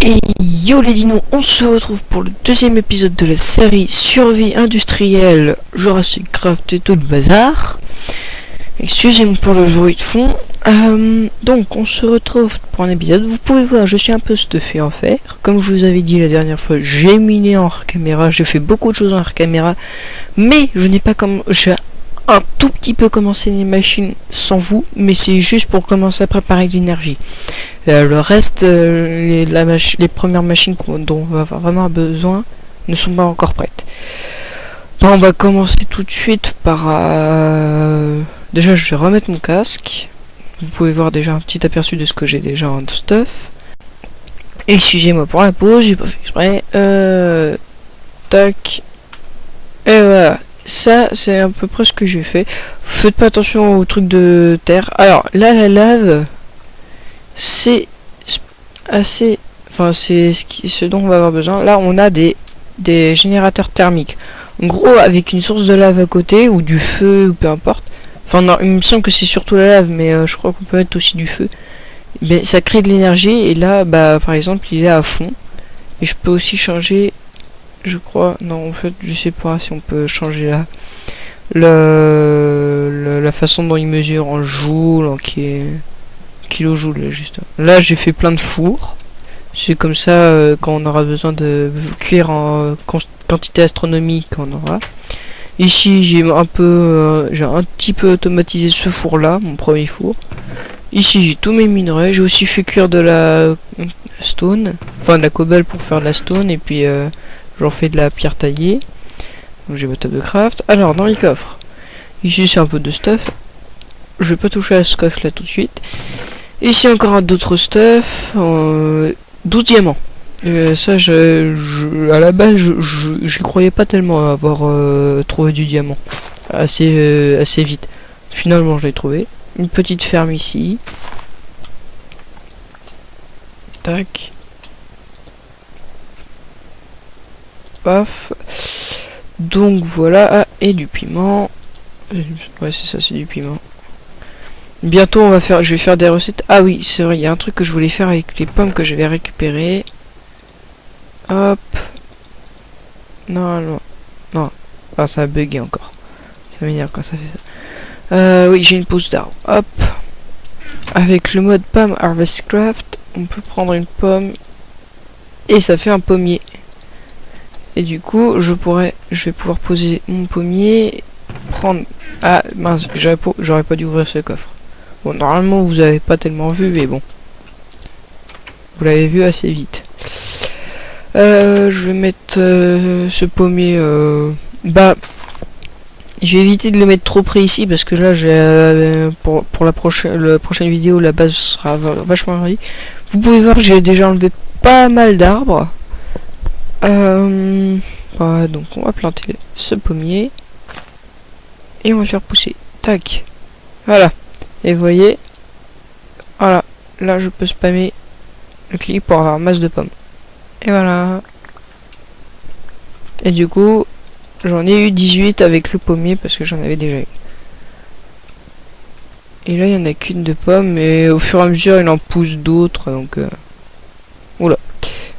Et yo les dinos, on se retrouve pour le deuxième épisode de la série Survie industrielle, Jurassic Craft et tout le bazar. Excusez-moi pour le bruit de fond. Donc on se retrouve pour un épisode. Vous pouvez voir, je suis un peu stuffé en fer. Comme je vous avais dit la dernière fois, j'ai miné en hors caméra, j'ai fait beaucoup de choses en hors caméra, mais je n'ai pas comme j'ai un tout petit peu commencé les machines sans vous, mais c'est juste pour commencer à préparer de l'énergie. Le reste, les premières machines dont on va avoir vraiment besoin ne sont pas encore prêtes. Bon, on va commencer tout de suite par... Déjà, je vais remettre mon casque. Vous pouvez voir déjà un petit aperçu de ce que j'ai déjà en stuff. Excusez-moi pour la pause, j'ai pas fait exprès. Tac. Et voilà. Ça, c'est à peu près ce que j'ai fait. Faites pas attention aux trucs de terre. Alors, là, la lave... c'est assez, enfin c'est ce dont on va avoir besoin. Là on a des générateurs thermiques, en gros avec une source de lave à côté ou du feu ou peu importe. Enfin non, il me semble que c'est surtout la lave, mais je crois qu'on peut mettre aussi du feu. Mais ça crée de l'énergie et là bah par exemple il est à fond et je peux aussi changer, je crois, non en fait je sais pas si on peut changer là la façon dont il mesure en joules, en kilojoules là, juste. Là j'ai fait plein de fours. C'est comme ça quand on aura besoin de cuire en quantité astronomique on aura. Ici j'ai un petit peu automatisé ce four là, mon premier four. Ici j'ai tous mes minerais. J'ai aussi fait cuire de la stone, enfin de la cobble pour faire de la stone, et puis j'en fais de la pierre taillée. Donc j'ai ma table de craft. Alors dans les coffres, ici c'est un peu de stuff. Je vais pas toucher à ce coffre là tout de suite. Ici encore d'autres stuff, 12 diamants. Ça, à la base, j'y croyais pas tellement à avoir trouvé du diamant assez vite. Finalement, je l'ai trouvé. Une petite ferme ici. Tac. Paf. Donc voilà. Ah, et du piment. Ouais, c'est ça, c'est du piment. Bientôt je vais faire des recettes. Ah oui, c'est vrai, il y a un truc que je voulais faire avec les pommes que je vais récupérer. Hop. Non. Ah, ça a bugué encore. Ça m'énerve quand ça fait ça. Oui, j'ai une pousse d'arbre. Hop. Avec le mode pomme Harvest Craft, on peut prendre une pomme et ça fait un pommier. Et du coup, je vais pouvoir poser mon pommier, prendre... Ah mince, j'aurais pas dû ouvrir ce coffre. Bon, normalement vous avez pas tellement vu, mais bon, vous l'avez vu assez vite. Je vais mettre ce pommier. Bah, je vais éviter de le mettre trop près ici parce que là, pour la prochaine vidéo, la base sera vachement variée. Vous pouvez voir que j'ai déjà enlevé pas mal d'arbres. Voilà, donc on va planter ce pommier et on va faire pousser. Tac. Voilà. Et vous voyez, voilà, là je peux spammer le clic pour avoir masse de pommes. Et voilà. Et du coup, j'en ai eu 18 avec le pommier parce que j'en avais déjà eu. Et là, il n'y en a qu'une de pomme, mais au fur et à mesure, il en pousse d'autres, donc... Oula.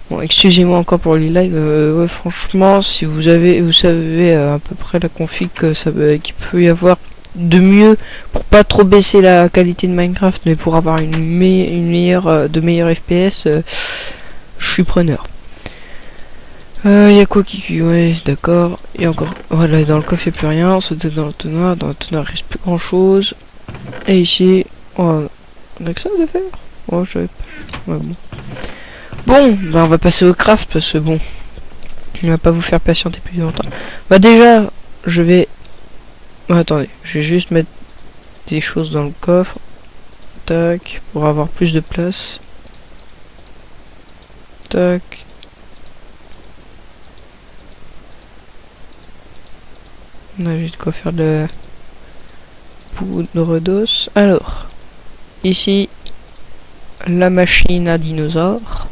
Bon, excusez-moi encore pour les lives. Ouais, franchement, si vous savez à peu près la config qu'il peut y avoir de mieux pour pas trop baisser la qualité de Minecraft, mais pour avoir une meilleure FPS, je suis preneur. Il y a quoi qui... Ouais, d'accord. Il y a encore... Voilà, dans le coffre il n'y a plus rien. C'était dans le tonnoir. Dans le tonnoir il reste plus grand chose. Et ici... Oh, on a que ça de faire. Oh, je savais pas. Ouais, bon. Bon, bah on va passer au craft parce que bon, il va pas vous faire patienter plus longtemps. Bah déjà, je vais... attendez, je vais juste mettre des choses dans le coffre. Tac, pour avoir plus de place. Tac. On a juste de quoi faire de la poudre d'os. Alors, ici, la machine à dinosaures.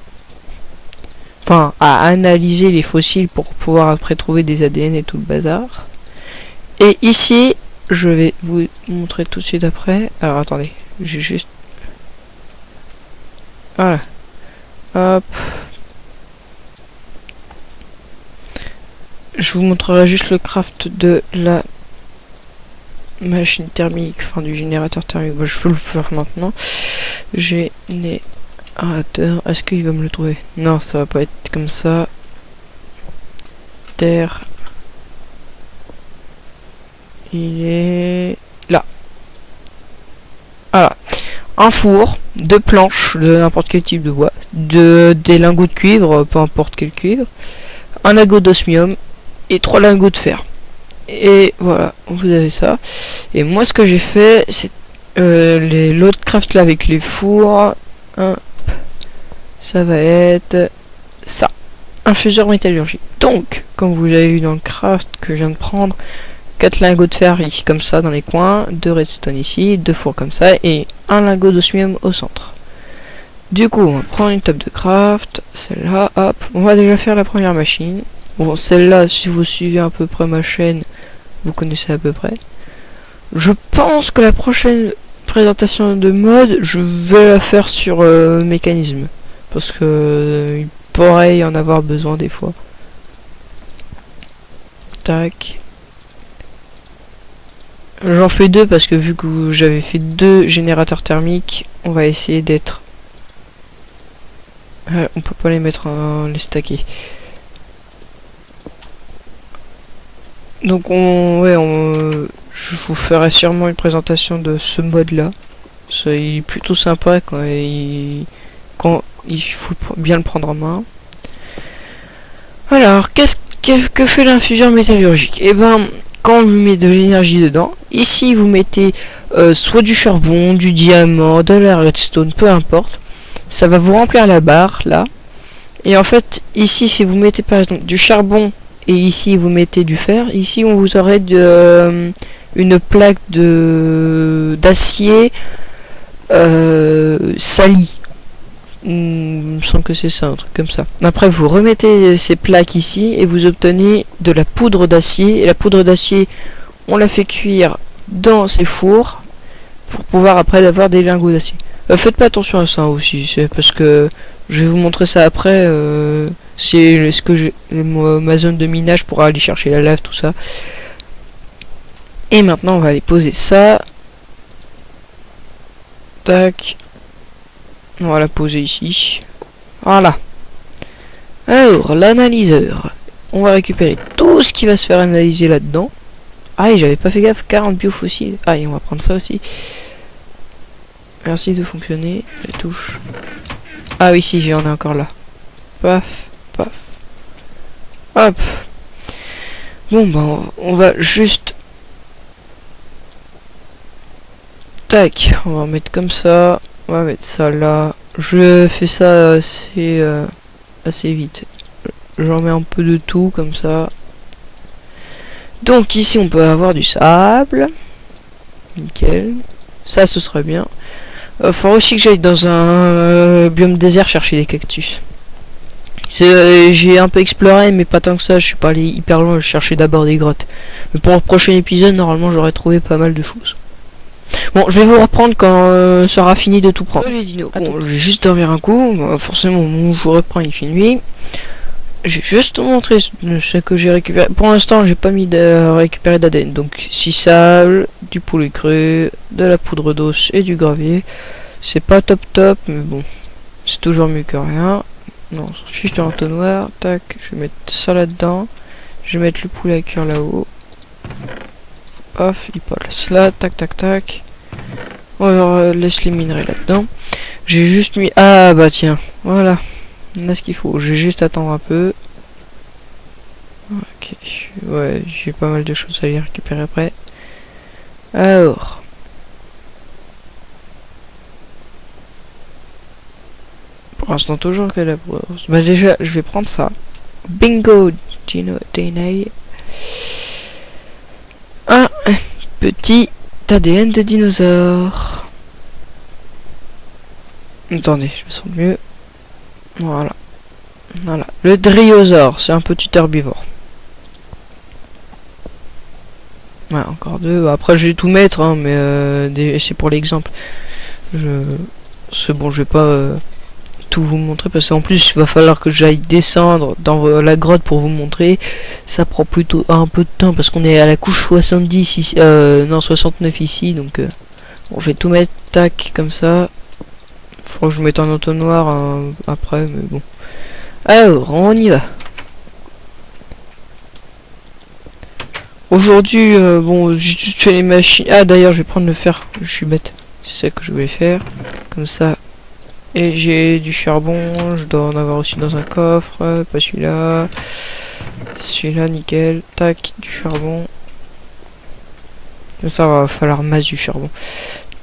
Enfin, à analyser les fossiles pour pouvoir après trouver des ADN et tout le bazar. Et ici, je vais vous montrer tout de suite après. Alors attendez, j'ai juste... Voilà. Hop. je vous montrerai juste le craft de la machine thermique, enfin du générateur thermique. Bah, je peux le faire maintenant. Générateur, est-ce qu'il va me le trouver? Non, ça va pas être comme ça. Terre. Il est là. Voilà. Un four, deux planches de n'importe quel type de bois, des lingots de cuivre, peu importe quel cuivre, un lingot d'osmium et 3 lingots de fer. Et voilà, vous avez ça. Et moi, ce que j'ai fait, c'est l'autre craft là avec les fours. Ça va être ça, un fuseur métallurgique. Donc, comme vous avez vu dans le craft que je viens de prendre, 4 lingots de fer ici comme ça dans les coins, 2 redstone ici, 2 fours comme ça et un lingot d'osmium au centre. Du coup, on va prendre une table de craft, celle-là, hop, on va déjà faire la première machine. Bon, celle-là, si vous suivez à peu près ma chaîne, vous connaissez à peu près. Je pense que la prochaine présentation de mode, je vais la faire sur mécanisme, parce que il pourrait y en avoir besoin des fois. Tac. J'en fais 2 parce que vu que j'avais fait 2 générateurs thermiques, on va essayer d'être... on peut pas les mettre en les stacker. Donc je vous ferai sûrement une présentation de ce mode là. Ça, il est plutôt sympa quand il faut bien le prendre en main. Alors, que fait l'infuseur métallurgique? Et ben, quand on lui met de l'énergie dedans, ici vous mettez soit du charbon, du diamant, de la redstone, peu importe. Ça va vous remplir la barre là. Et en fait, ici, si vous mettez par exemple du charbon et ici vous mettez du fer, ici on vous aurait une plaque d'acier sali. Il me semble que c'est ça, un truc comme ça. Après, vous remettez ces plaques ici et vous obtenez de la poudre d'acier. Et la poudre d'acier, on la fait cuire dans ces fours pour pouvoir après avoir des lingots d'acier. Faites pas attention à ça aussi, c'est parce que je vais vous montrer ça après. C'est ce que j'ai ma zone de minage pour aller chercher la lave, tout ça. Et maintenant, on va aller poser ça. Tac. On va la poser ici. Voilà. Alors, l'analyseur. On va récupérer tout ce qui va se faire analyser là-dedans. Ah, et j'avais pas fait gaffe, 40 biofossiles. Ah, et on va prendre ça aussi. Merci de fonctionner. Les touches. Ah oui, si, j'en ai encore là. Paf, paf. Hop. Bon, ben, on va juste... Tac, on va mettre comme ça. On va mettre ça là. Je fais ça assez vite. J'en mets un peu de tout comme ça. Donc ici on peut avoir du sable. Nickel. Ça ce serait bien. Faut aussi que j'aille dans un biome désert chercher des cactus. J'ai un peu exploré mais pas tant que ça. Je suis pas allé hyper loin. Je cherchais d'abord des grottes. Mais pour le prochain épisode normalement j'aurais trouvé pas mal de choses. Bon, je vais vous reprendre quand sera fini de tout prendre. Les dinos. Bon, je vais juste dormir un coup. Bon, forcément, mon je vous reprends, il fait nuit. J'ai juste montré ce que j'ai récupéré. Pour l'instant, j'ai pas mis de récupérer d'ADN. Donc, 6 sable, du poulet cru, de la poudre d'os et du gravier. C'est pas top, mais bon, c'est toujours mieux que rien. Non, on s'en fiche de l'entonnoir. Tac, je vais mettre ça là-dedans. Je vais mettre le poulet à cuire là-haut. Off, il passe là, tac tac tac. On laisse les minerais là-dedans. J'ai juste mis... Ah bah tiens, voilà. On a ce qu'il faut. Je vais juste attendre un peu. Ok, ouais, j'ai pas mal de choses à les récupérer après. Alors... Pour l'instant, toujours que la brosse. Bah déjà, je vais prendre ça. Bingo, DNA. Un petit ADN de dinosaure. Attendez, je me sens mieux. Voilà. Voilà. Le dryosaure, c'est un petit herbivore. Ouais, encore 2. Après, je vais tout mettre, hein, mais c'est pour l'exemple. C'est bon, je vais pas tout vous montrer parce qu'en plus il va falloir que j'aille descendre dans la grotte pour vous montrer. Ça prend plutôt un peu de temps parce qu'on est à la couche 70 ici, non 69 ici, donc bon, je vais tout mettre tac comme ça. Faut que je mette un entonnoir après, mais bon. Alors on y va. Aujourd'hui, bon, j'ai juste fait les machines. Ah d'ailleurs, je vais prendre le fer. Je suis bête. C'est ça que je voulais faire. Comme ça. Et j'ai du charbon. Je dois en avoir aussi dans un coffre. Pas celui-là. Celui-là, nickel. Tac, du charbon. Ça va falloir masse du charbon.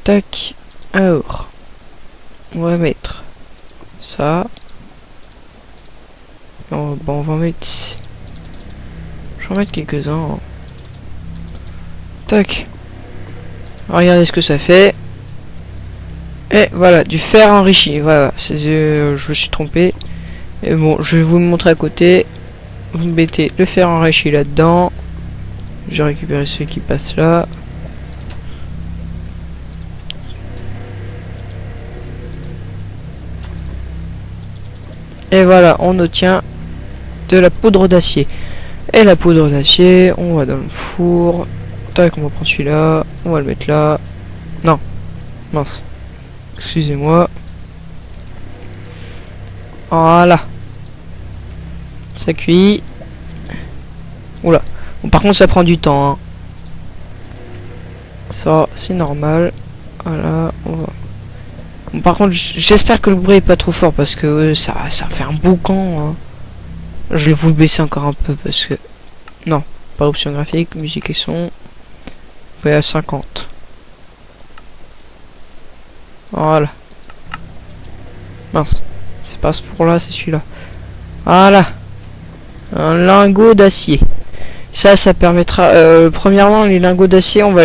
Tac. Alors. On va mettre ça. Bon, on va mettre. Je vais en mettre quelques-uns. Hein. Tac. Regardez ce que ça fait. Et voilà, du fer enrichi. Voilà, je me suis trompé. Et bon, je vais vous le montrer à côté. Vous mettez le fer enrichi là-dedans. J'ai récupéré ceux qui passent là. Et voilà, on obtient de la poudre d'acier. Et la poudre d'acier, on va dans le four. Tac, on va prendre celui-là. On va le mettre là. Non. Mince. Excusez-moi. Voilà. Ça cuit. Oula. Bon, par contre, ça prend du temps. Hein. Ça, c'est normal. Voilà. On va... Bon, par contre, j'espère que le bruit est pas trop fort parce que ça fait un boucan. Hein. Je vais vous le baisser encore un peu parce que... Non. Pas option graphique, musique et son. À 50. Voilà. Mince. C'est pas ce four là, c'est celui-là. Voilà. Un lingot d'acier. Ça permettra... premièrement, les lingots d'acier, on va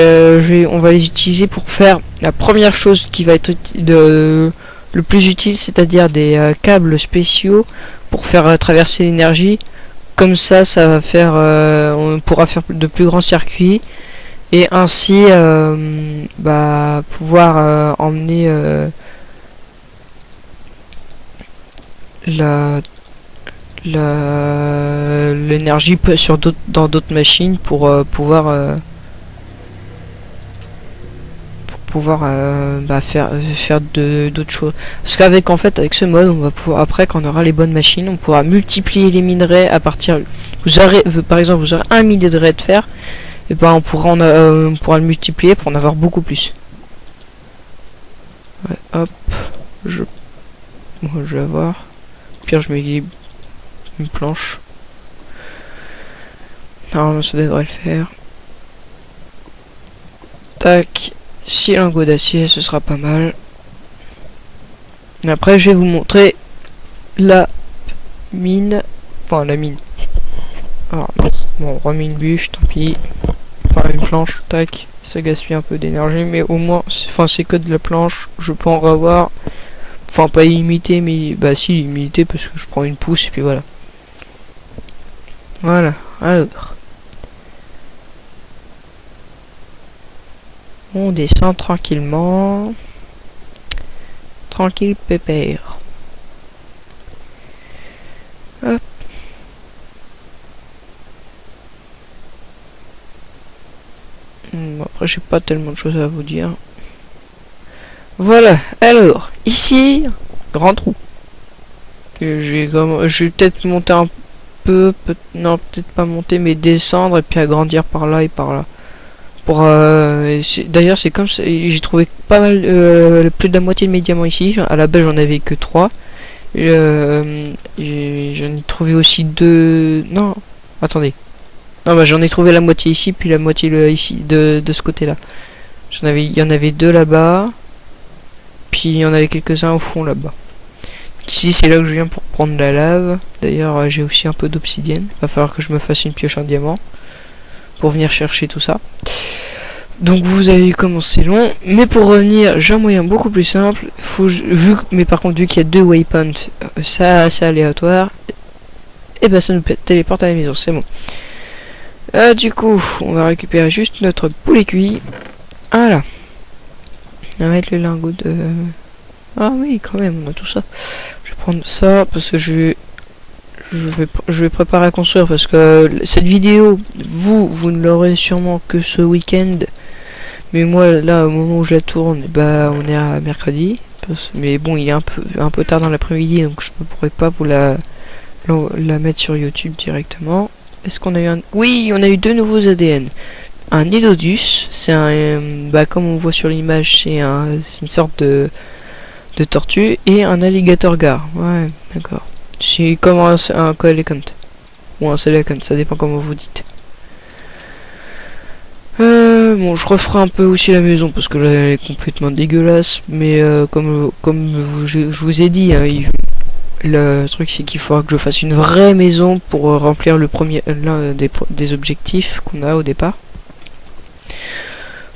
les utiliser pour faire la première chose qui va être le plus utile, c'est-à-dire des câbles spéciaux pour faire traverser l'énergie. Comme ça va faire... on pourra faire de plus grands circuits. Et ainsi pouvoir emmener l'énergie sur dans d'autres machines pour pouvoir faire d'autres choses. Parce qu'avec avec ce mode, on va pouvoir, après quand on aura les bonnes machines, on pourra multiplier les minerais à partir. Par exemple, vous aurez un minerai de fer. Et ben on pourra le multiplier pour en avoir beaucoup plus. Ouais, hop, moi je vais avoir. Pire, je mets une planche. Normalement ça devrait le faire. Tac, 6 lingots d'acier, ce sera pas mal. Et après je vais vous montrer la mine. Enfin la mine. Ah mince. Bon, on remet une bûche, tant pis. Enfin une planche, tac, ça gaspille un peu d'énergie, mais au moins, c'est que de la planche, je peux en revoir, enfin pas illimité, mais bah si illimité parce que je prends une pousse et puis voilà. Voilà, alors. On descend tranquillement. Tranquille pépère. Hop. Après j'ai pas tellement de choses à vous dire. Voilà, alors ici grand trou. Je vais peut-être monter un peu, non peut-être pas monter mais descendre et puis agrandir par là et par là. Pour d'ailleurs c'est comme ça, j'ai trouvé pas mal plus de la moitié de mes diamants ici. À la base j'en avais que 3. J'en ai trouvé aussi 2. Non, attendez. Non bah j'en ai trouvé la moitié ici puis la moitié ici de ce côté là. Il y en avait 2 là-bas. Puis il y en avait quelques-uns au fond là-bas. Ici c'est là que je viens pour prendre la lave. D'ailleurs j'ai aussi un peu d'obsidienne. Va falloir que je me fasse une pioche en diamant pour venir chercher tout ça. Donc vous avez vu comment c'est long. Mais pour revenir, j'ai un moyen beaucoup plus simple. Mais par contre vu qu'il y a 2 waypoints, ça c'est aléatoire. Et ben ça nous téléporte à la maison, c'est bon. Du coup, on va récupérer juste notre poulet cuit. Voilà. On va mettre le lingot de Ah oui, quand même, on a tout ça. Je vais prendre ça parce que je vais préparer à construire parce que cette vidéo, vous ne l'aurez sûrement que ce week-end. Mais moi, là, au moment où je la tourne, bah, on est à mercredi. Mais bon, il est un peu tard dans l'après-midi, donc je ne pourrais pas vous la mettre sur YouTube directement. Est-ce qu'on a eu un... Oui, on a eu 2 nouveaux ADN. Un Nidodus, c'est un... bah, comme on voit sur l'image, c'est une sorte de tortue. Et un alligator gar. Ouais, d'accord. C'est comme un coelacanth. Ou un coelacanth, ça dépend comment vous dites. Bon, je referai un peu aussi la maison parce que là elle est complètement dégueulasse. Mais comme je vous ai dit, hein, le truc c'est qu'il faudra que je fasse une vraie maison pour remplir l'un des objectifs qu'on a au départ.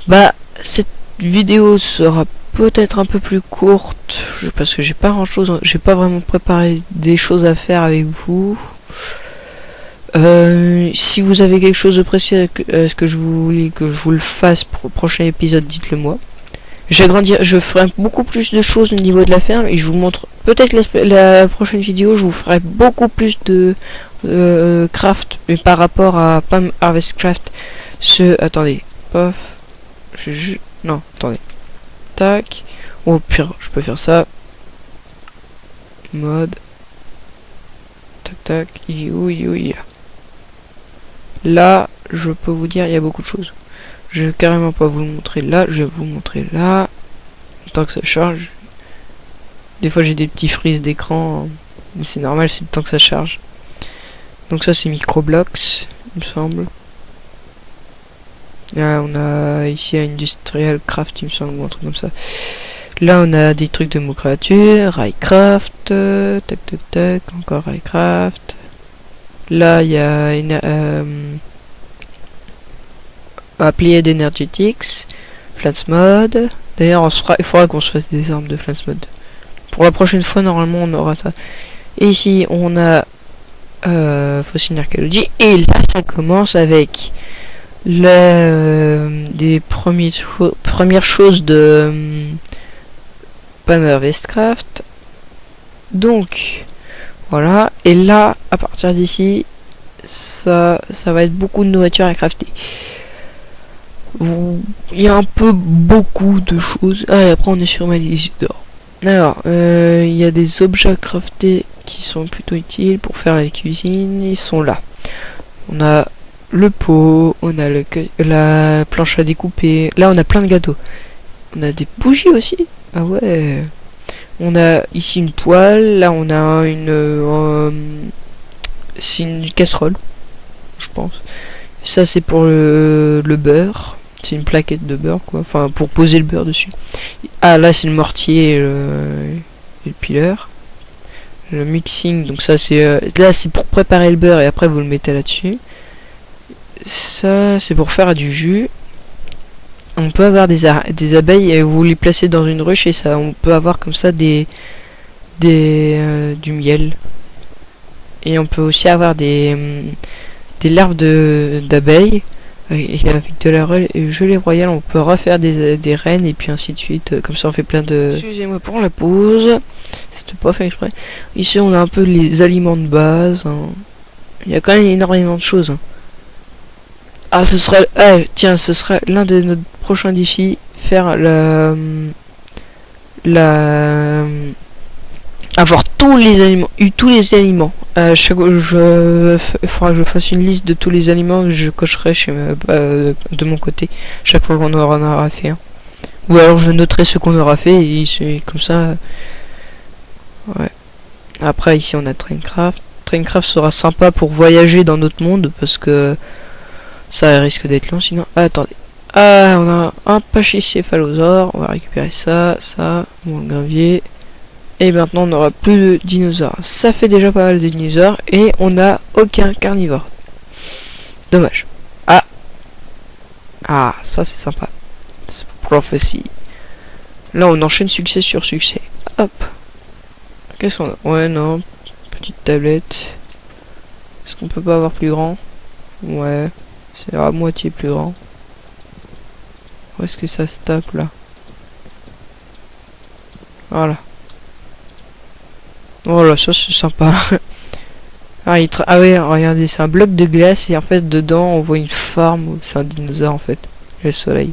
Bah, cette vidéo sera peut-être un peu plus courte parce que j'ai pas grand chose, j'ai pas vraiment préparé des choses à faire avec vous. Si vous avez quelque chose de précis, est-ce que je voulais que je vous le fasse pour le prochain épisode, dites-le moi. Je ferai beaucoup plus de choses au niveau de la ferme et je vous montre peut-être la prochaine vidéo, je vous ferai beaucoup plus de craft, mais par rapport à Palm Harvest Craft. Attendez, pof, non, attendez, tac. Au pire, je peux faire ça. Mode, tac tac, il est où, il est là. Là, je peux vous dire, il y a beaucoup de choses. Je vais carrément pas vous le montrer là, je vais vous montrer là. Tant que ça charge. Des fois j'ai des petits frises d'écran, mais c'est normal, c'est le temps que ça charge. Donc ça c'est Microblox, il me semble. Là on a ici Industrial Craft, il me semble, ou un truc comme ça. Là on a des trucs de mots créatures, Raycraft, tac tac tac, encore Raycraft. Là il y a Applied Energetics, Flats Mode. D'ailleurs il faudra qu'on se fasse des armes de Flats Mode. Pour la prochaine fois normalement on aura ça. Et ici on a Fossil Archaeology. Et là ça commence avec des premières choses de Palm Harvest Craft. Donc voilà, et là à partir d'ici ça va être beaucoup de nourriture à crafter. Il y a un peu beaucoup de choses. Ah, et après on est sur ma liste d'or. Alors il y a des objets à crafter qui sont plutôt utiles pour faire la cuisine, ils sont là. On a le pot, on a la planche à découper. Là on a plein de gâteaux. On a des bougies aussi. Ah ouais. On a ici une poêle. Là on a c'est une casserole, je pense. Ça c'est pour le beurre. C'est une plaquette de beurre quoi. Enfin pour poser le beurre dessus. Ah là c'est le mortier et le pileur. Le mixing, donc ça c'est là c'est pour préparer le beurre et après vous le mettez là-dessus. Ça c'est pour faire du jus. On peut avoir des abeilles et vous les placez dans une ruche et ça on peut avoir comme ça du miel. Et on peut aussi avoir des larves d'abeilles et avec de la gelée royale on peut refaire des reines et puis ainsi de suite. Comme ça on fait plein de... Excusez-moi pour la pause, c'était pas fait exprès. Ici on a un peu les aliments de base, hein. Il y a quand même énormément de choses, hein. Ah ce serait... tiens, ce serait l'un de nos prochains défis, faire avoir tous les aliments. Il faudra que je fasse une liste de tous les aliments que je cocherai de mon côté chaque fois qu'on en aura fait un. Ou alors je noterai ce qu'on aura fait et c'est comme ça. Ouais. Après ici on a Traincraft. Traincraft sera sympa pour voyager dans notre monde parce que ça risque d'être long sinon. Ah, attendez. Ah, on a un pachycéphalosaure. On va récupérer ça, bon, le gravier. Et maintenant on n'aura plus de dinosaures. Ça fait déjà pas mal de dinosaures. Et on n'a aucun carnivore. Dommage. Ah, ça c'est sympa. C'est Prophecy. Là on enchaîne succès sur succès. Hop. Qu'est-ce qu'on a? Ouais, non. Petite tablette. Est-ce qu'on peut pas avoir plus grand? Ouais. C'est à moitié plus grand. Où est-ce que ça se tape là? Voilà. Voilà, ça c'est sympa. Ah, ah ouais, regardez, c'est un bloc de glace et en fait dedans on voit une farm, c'est un dinosaure en fait. Et le soleil.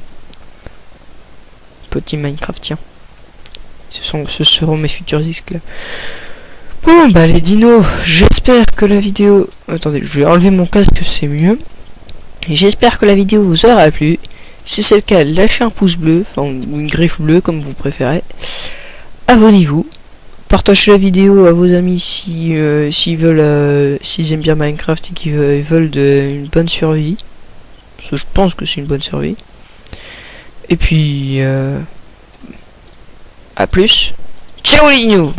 Petit Minecraftien. Ce seront mes futurs esclaves. Bon bah les dinos, j'espère que la vidéo... Attendez, je vais enlever mon casque, c'est mieux. J'espère que la vidéo vous aura plu. Si c'est le cas, lâchez un pouce bleu, enfin ou une griffe bleue comme vous préférez. Abonnez-vous. Partagez la vidéo à vos amis si s'ils veulent, s'ils aiment bien Minecraft et qu'ils veulent une bonne survie. Parce que je pense que c'est une bonne survie. Et puis à plus. Ciao les dinos.